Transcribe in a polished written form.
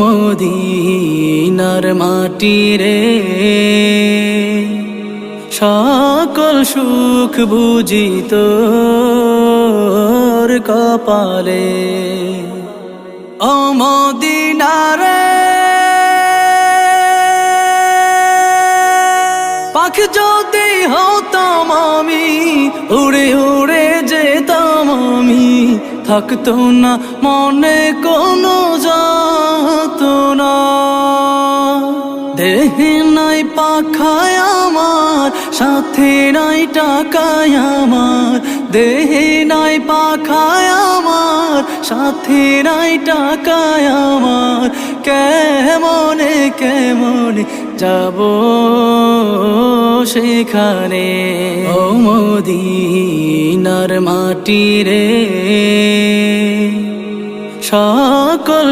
মদিনার মাটি রে, সকল সুখ বুঝি তোর কপালে। ও মদিনা রে, পাখি যদি হতাম আমি, উড়ে উড়ে যেতাম আমি, থাকতো না মনে কোনো যাতনা। দেহে নাই পাখায় আমার, সাথে নাই টাকায় আমার, দেহে নাই পাখায় আমার, সাথে নাই টাকায় আমার, কেমনে কেমনে যাব সেখানে। ও মদিনার মাটি রে, সকল